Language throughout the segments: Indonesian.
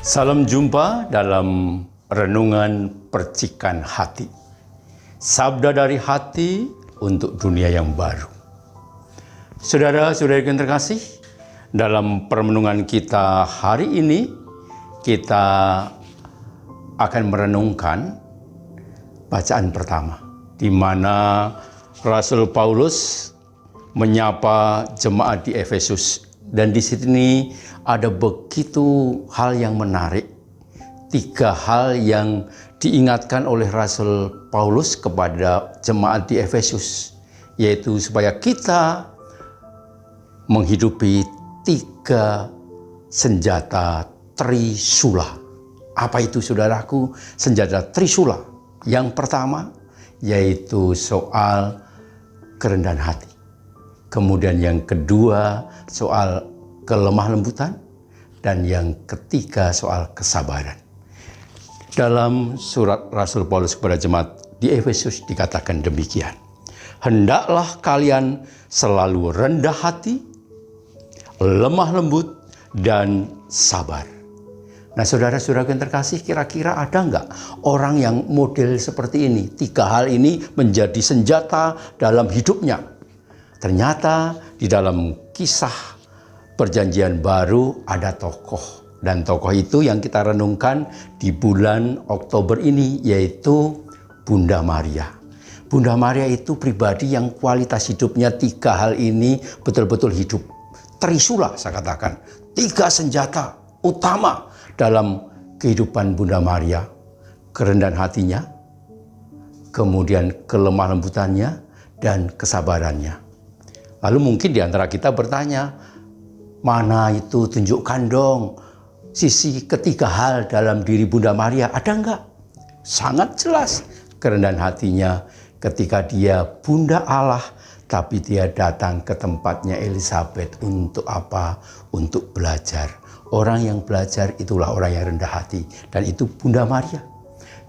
Salam jumpa dalam renungan percikan hati. Sabda dari hati untuk dunia yang baru. Saudara-saudari yang terkasih, dalam permenungan kita hari ini, kita akan merenungkan bacaan pertama, di mana Rasul Paulus menyapa jemaat di Efesus. Dan di sini ada begitu hal yang menarik. 3 hal yang diingatkan oleh Rasul Paulus kepada jemaat di Efesus, yaitu supaya kita menghidupi 3 senjata trisula. Apa itu, saudaraku, senjata trisula? Yang pertama yaitu soal kerendahan hati. Kemudian yang kedua soal kelemah lembutan, dan yang ketiga soal kesabaran. Dalam surat Rasul Paulus kepada jemaat di Efesus dikatakan demikian. Hendaklah kalian selalu rendah hati, lemah lembut, dan sabar. Nah, saudara-saudara yang terkasih, kira-kira ada nggak orang yang model seperti ini? 3 hal ini menjadi senjata dalam hidupnya. Ternyata di dalam kisah Perjanjian Baru ada tokoh. Dan tokoh itu yang kita renungkan di bulan Oktober ini, yaitu Bunda Maria. Bunda Maria itu pribadi yang kualitas hidupnya 3 hal ini betul-betul hidup. Trisula, saya katakan. 3 senjata utama dalam kehidupan Bunda Maria. Kerendahan hatinya, kemudian kelemah lembutannya, dan kesabarannya. Lalu mungkin di antara kita bertanya, mana itu, tunjukkan dong sisi ketiga hal dalam diri Bunda Maria, ada enggak? Sangat jelas kerendahan hatinya ketika dia Bunda Allah, tapi dia datang ke tempatnya Elizabeth untuk apa? Untuk belajar. Orang yang belajar itulah orang yang rendah hati, dan itu Bunda Maria.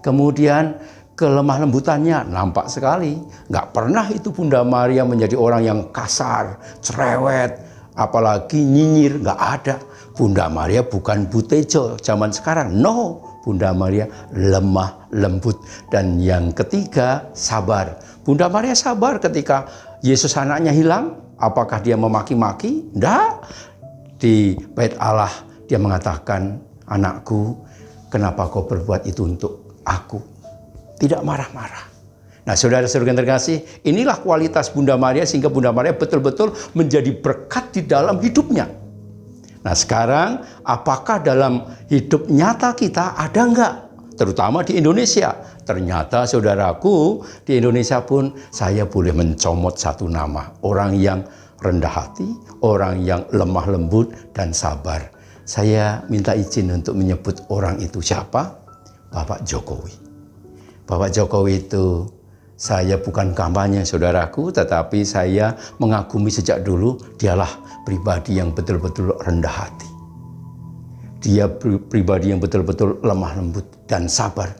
Kemudian kelemah lembutannya nampak sekali. Nggak pernah itu Bunda Maria menjadi orang yang kasar, cerewet, apalagi nyinyir. Nggak ada. Bunda Maria bukan butejo zaman sekarang. No, Bunda Maria lemah lembut. Dan yang ketiga, sabar. Bunda Maria sabar ketika Yesus anaknya hilang. Apakah dia memaki-maki? Nggak. Di bait Allah dia mengatakan, anakku, kenapa kau berbuat itu untuk aku? Tidak marah-marah. Nah, saudara-saudara yang terkasih, inilah kualitas Bunda Maria sehingga Bunda Maria betul-betul menjadi berkat di dalam hidupnya. Nah, sekarang apakah dalam hidup nyata kita ada enggak? Terutama di Indonesia. Ternyata saudaraku, di Indonesia pun saya boleh mencomot 1 nama. Orang yang rendah hati, orang yang lemah lembut, dan sabar. Saya minta izin untuk menyebut orang itu siapa? Bapak Jokowi. Bapak Jokowi itu saya bukan kampanye, saudaraku, tetapi saya mengagumi sejak dulu. Dialah pribadi yang betul-betul rendah hati. Dia pribadi yang betul-betul lemah lembut dan sabar.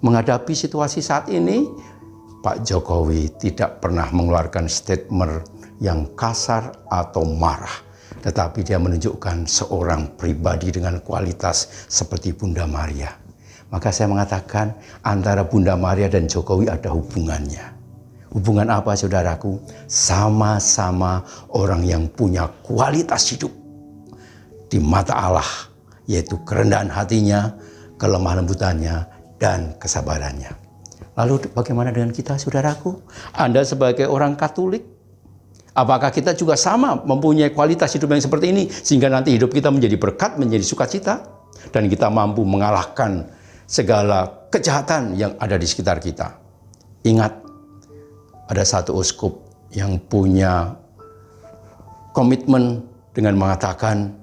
Menghadapi situasi saat ini, Pak Jokowi tidak pernah mengeluarkan statement yang kasar atau marah. Tetapi dia menunjukkan seorang pribadi dengan kualitas seperti Bunda Maria. Maka saya mengatakan antara Bunda Maria dan Jokowi ada hubungannya. Hubungan apa, saudaraku? Sama-sama orang yang punya kualitas hidup di mata Allah, yaitu kerendahan hatinya, kelemah lembutannya, dan kesabarannya. Lalu bagaimana dengan kita, saudaraku? Anda sebagai orang Katolik, apakah kita juga sama mempunyai kualitas hidup yang seperti ini, sehingga nanti hidup kita menjadi berkat, menjadi sukacita, dan kita mampu mengalahkan segala kejahatan yang ada di sekitar kita? Ingat, ada satu uskup yang punya komitmen dengan mengatakan,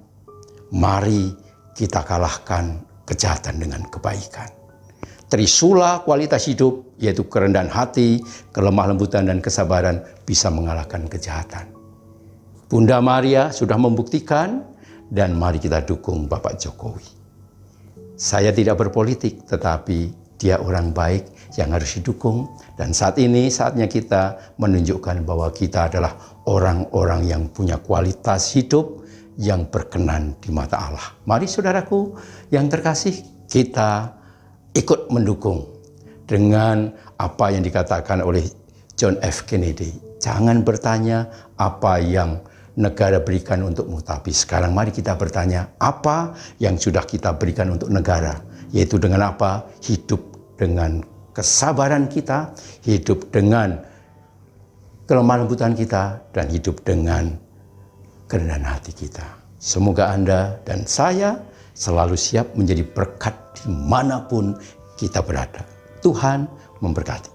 mari kita kalahkan kejahatan dengan kebaikan. Trisula kualitas hidup, yaitu kerendahan hati, kelemah lembutan, dan kesabaran, bisa mengalahkan kejahatan. Bunda Maria sudah membuktikan, dan mari kita dukung Bapak Jokowi. Saya tidak berpolitik, tetapi dia orang baik yang harus didukung. Dan saat ini saatnya kita menunjukkan bahwa kita adalah orang-orang yang punya kualitas hidup yang berkenan di mata Allah. Mari saudaraku yang terkasih, kita ikut mendukung dengan apa yang dikatakan oleh John F. Kennedy. Jangan bertanya apa yang negara berikan untukmu, tapi sekarang mari kita bertanya apa yang sudah kita berikan untuk negara, yaitu dengan apa? Hidup dengan kesabaran kita, hidup dengan kelemah lembutan kita, dan hidup dengan kerendahan hati kita. Semoga Anda dan saya selalu siap menjadi berkat dimanapun kita berada. Tuhan memberkati.